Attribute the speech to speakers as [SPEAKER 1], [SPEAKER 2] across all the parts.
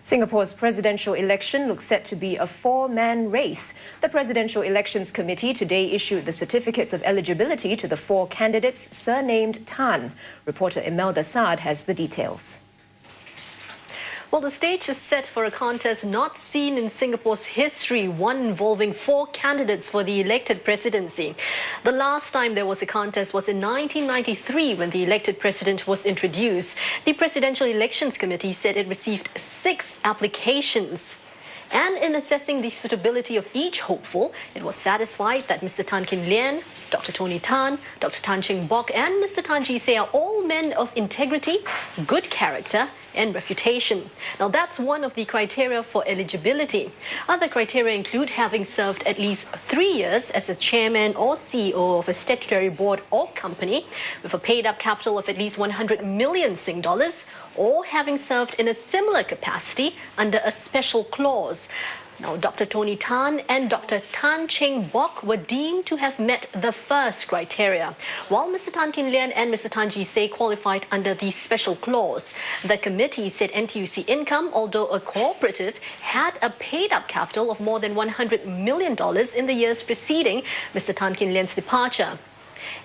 [SPEAKER 1] Singapore's presidential election looks set to be a four-man race. The Presidential Elections Committee today issued the Certificates of Eligibility to the four candidates surnamed Tan. Reporter Imelda Saad has the details.
[SPEAKER 2] Well, the stage is set for a contest not seen in Singapore's history, one involving four candidates for the elected presidency. The last time there was a contest was in 1993 when the elected president was introduced. The Presidential Elections Committee said it received 6 applications. And in assessing the suitability of each hopeful, it was satisfied that Mr Tan Kin Lian, Dr Tony Tan, Dr Tan Cheng Bock and Mr Tan Ji Say are all men of integrity, good character and reputation. Now that's one of the criteria for eligibility. Other criteria include having served at least 3 years as a chairman or CEO of a statutory board or company with a paid-up capital of at least 100 million Sing dollars, or having served in a similar capacity under a special clause. Now, Dr. Tony Tan and Dr. Tan Cheng Bock were deemed to have met the first criteria, while Mr. Tan Kin Lian and Mr. Tan Ji Say qualified under the special clause. The committee said NTUC Income, although a cooperative, had a paid-up capital of more than $100 million in the years preceding Mr. Tan Kin Lian's departure.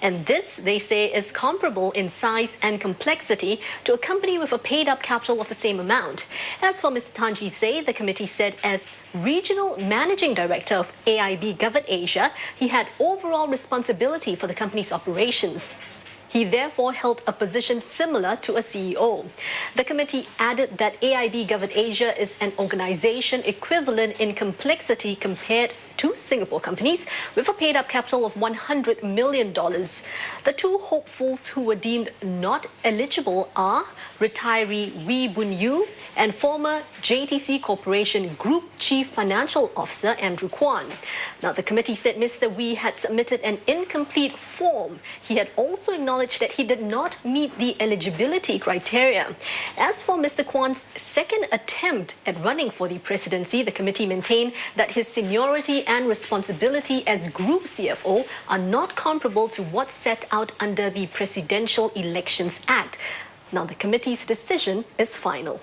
[SPEAKER 2] And this, they say, is comparable in size and complexity to a company with a paid-up capital of the same amount. As for Mr. Tan Ji Say, the committee said as Regional Managing Director of AIB Government Asia, he had overall responsibility for the company's operations. He therefore held a position similar to a CEO. The committee added that AIB Government Asia is an organization equivalent in complexity compared to Singapore companies with a paid-up capital of $100 million. The two hopefuls who were deemed not eligible are retiree Wee Boon Yew and former JTC Corporation Group Chief Financial Officer Andrew Kwan. Now, the committee said Mr. Wee had submitted an incomplete form. He had also acknowledged that he did not meet the eligibility criteria. As for Mr. Kwan's second attempt at running for the presidency, the committee maintained that his seniority and responsibility as Group CFO are not comparable to what's set out under the Presidential Elections Act. Now, the committee's decision is final.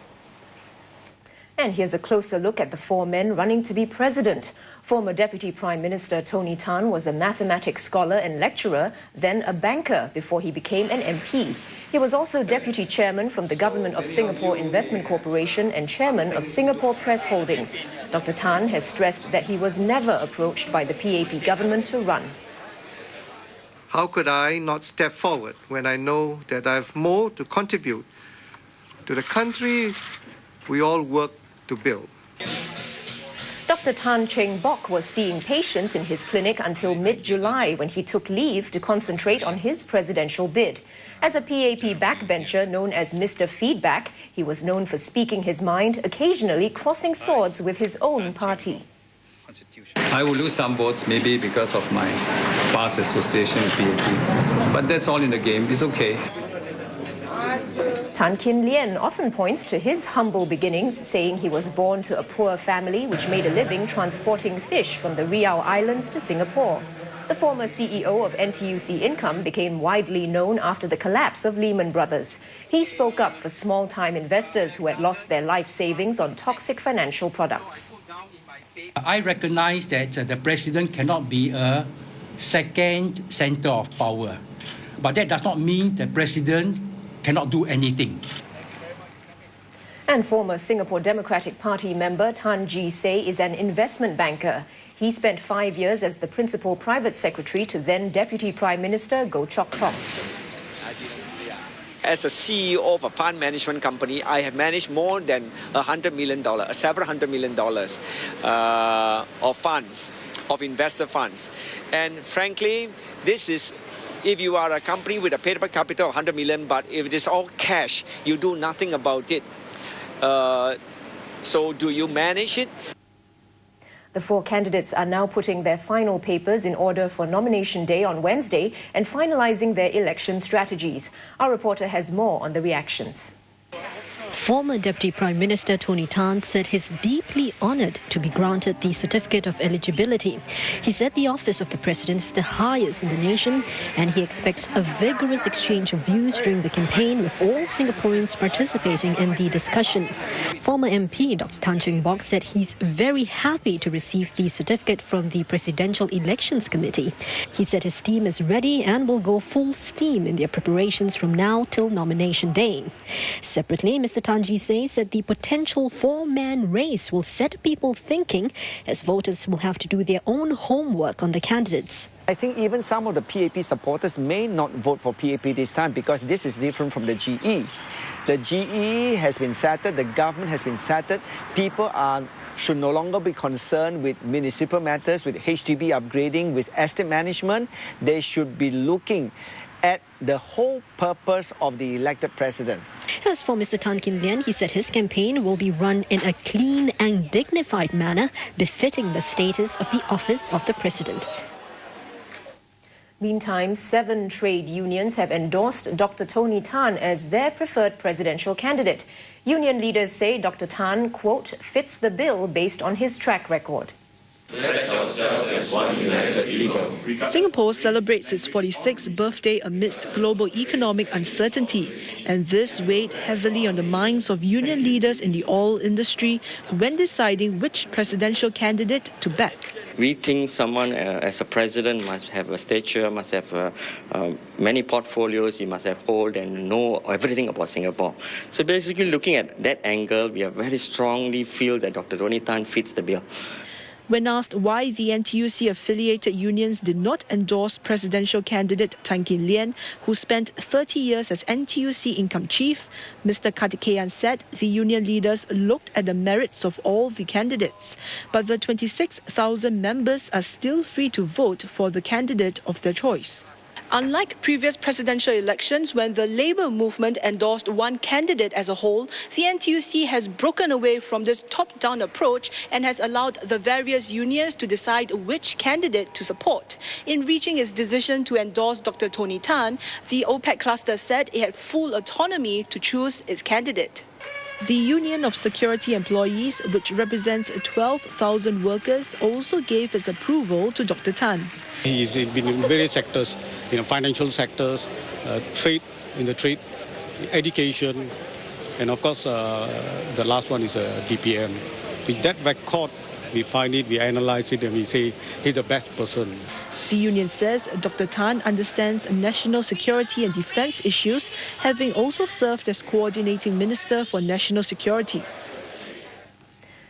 [SPEAKER 1] And here's a closer look at the four men running to be president. Former Deputy Prime Minister Tony Tan was a mathematics scholar and lecturer, then a banker before he became an MP. He was also Deputy Chairman from the Government of Singapore Investment Corporation and Chairman of Singapore Press Holdings. Dr. Tan has stressed that he was never approached by the PAP government to run.
[SPEAKER 3] How could I not step forward when I know that I have more to contribute to the country we all work to build?
[SPEAKER 1] Dr. Tan Cheng Bock was seeing patients in his clinic until mid-July when he took leave to concentrate on his presidential bid. As a PAP backbencher known as Mr. Feedback, he was known for speaking his mind, occasionally crossing swords with his own party.
[SPEAKER 4] I will lose some votes maybe because of my past association with PAP, but that's all in the game. It's okay.
[SPEAKER 1] Tan Kin Lian often points to his humble beginnings, saying he was born to a poor family which made a living transporting fish from the Riau Islands to Singapore. The former CEO of NTUC Income became widely known after the collapse of Lehman Brothers. He spoke up for small-time investors who had lost their life savings on toxic financial products.
[SPEAKER 5] I recognize that the president cannot be a second center of power, but that does not mean the president cannot do anything.
[SPEAKER 1] And former Singapore Democratic Party member Tan Ji Say is an investment banker. He spent 5 years as the principal private secretary to then Deputy Prime Minister Goh Chok Tong.
[SPEAKER 6] As a CEO of a fund management company, I have managed more than $100 million, several $100 million of funds, of investor funds. And frankly, this is, if you are a company with a paid-up capital of 100 million, but if it is all cash, you do nothing about it. So do you manage it?
[SPEAKER 1] The four candidates are now putting their final papers in order for nomination day on Wednesday and finalizing their election strategies. Our reporter has more on the reactions.
[SPEAKER 2] Former Deputy Prime Minister Tony Tan said he's deeply honoured to be granted the Certificate of Eligibility. He said the office of the President is the highest in the nation and he expects a vigorous exchange of views during the campaign with all Singaporeans participating in the discussion. Former MP Dr. Tan Bock said he's very happy to receive the certificate from the Presidential Elections Committee. He said his team is ready and will go full steam in their preparations from now till nomination day. Separately, Mr. Tan said the potential four-man race will set people thinking as voters will have to do their own homework on the candidates.
[SPEAKER 6] I think even some of the PAP supporters may not vote for PAP this time because this is different from the GE. The GE has been settled, the government has been settled. People should no longer be concerned with municipal matters, with HDB upgrading, with estate management. They should be looking at the whole purpose of the elected president.
[SPEAKER 2] As for Mr. Tan Kin Lian, he said his campaign will be run in a clean and dignified manner, befitting the status of the office of the president.
[SPEAKER 1] Meantime, 7 trade unions have endorsed Dr. Tony Tan as their preferred presidential candidate. Union leaders say Dr. Tan, quote, fits the bill based on his track record.
[SPEAKER 7] Singapore celebrates its 46th birthday amidst global economic uncertainty, and this weighed heavily on the minds of union leaders in the oil industry when deciding which presidential candidate to back.
[SPEAKER 8] We think someone as a president must have a stature, must have many portfolios, he must have hold and know everything about Singapore. So basically looking at that angle, we very strongly feel that Dr. Tony Tan fits the bill.
[SPEAKER 7] When asked why the NTUC-affiliated unions did not endorse presidential candidate Tan Kin Lian, who spent 30 years as NTUC income chief, Mr. Kartikeyan said the union leaders looked at the merits of all the candidates. But the 26,000 members are still free to vote for the candidate of their choice. Unlike previous presidential elections, when the Labour movement endorsed one candidate as a whole, the NTUC has broken away from this top-down approach and has allowed the various unions to decide which candidate to support. In reaching its decision to endorse Dr. Tony Tan, the OPEC cluster said it had full autonomy to choose its candidate. The Union of Security Employees, which represents 12,000 workers, also gave its approval to Dr. Tan.
[SPEAKER 9] He's been in various sectors, financial sectors, trade, education, and of course the last one is DPM. With that record, we find it, we analyze it, and we say he's the best person.
[SPEAKER 7] The union says Dr. Tan understands national security and defence issues, having also served as coordinating minister for national security.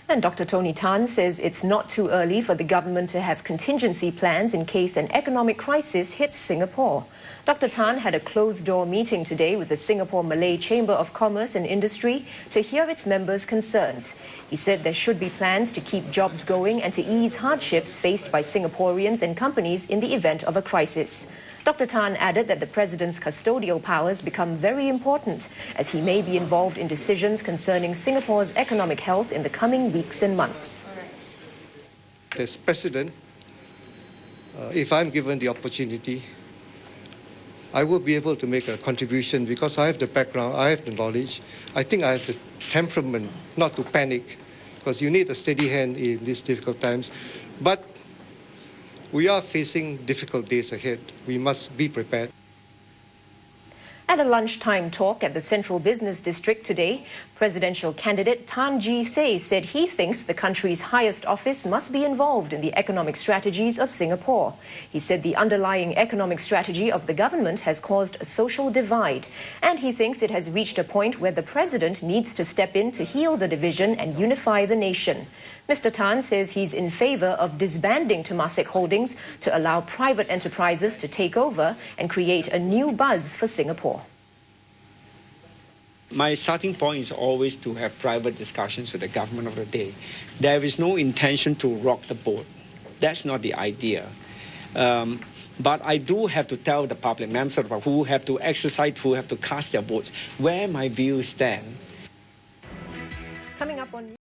[SPEAKER 1] And Dr. Tony Tan says it's not too early for the government to have contingency plans in case an economic crisis hits Singapore. Dr. Tan had a closed-door meeting today with the Singapore Malay Chamber of Commerce and Industry to hear its members' concerns. He said there should be plans to keep jobs going and to ease hardships faced by Singaporeans and companies in the event of a crisis. Dr. Tan added that the president's custodial powers become very important as he may be involved in decisions concerning Singapore's economic health in the coming weeks and months.
[SPEAKER 3] As president, if I'm given the opportunity, I will be able to make a contribution because I have the background, I have the knowledge. I think I have the temperament not to panic because you need a steady hand in these difficult times. But we are facing difficult days ahead. We must be prepared.
[SPEAKER 1] At a lunchtime talk at the Central Business District today, presidential candidate Tan Ji Say said he thinks the country's highest office must be involved in the economic strategies of Singapore. He said the underlying economic strategy of the government has caused a social divide, and he thinks it has reached a point where the president needs to step in to heal the division and unify the nation. Mr. Tan says he's in favour of disbanding Temasek Holdings to allow private enterprises to take over and create a new buzz for Singapore.
[SPEAKER 6] My starting point is always to have private discussions with the government of the day. There is no intention to rock the boat. That's not the idea. But I do have to tell the public members who have to exercise, who have to cast their votes, where my views stand.
[SPEAKER 1] Coming up on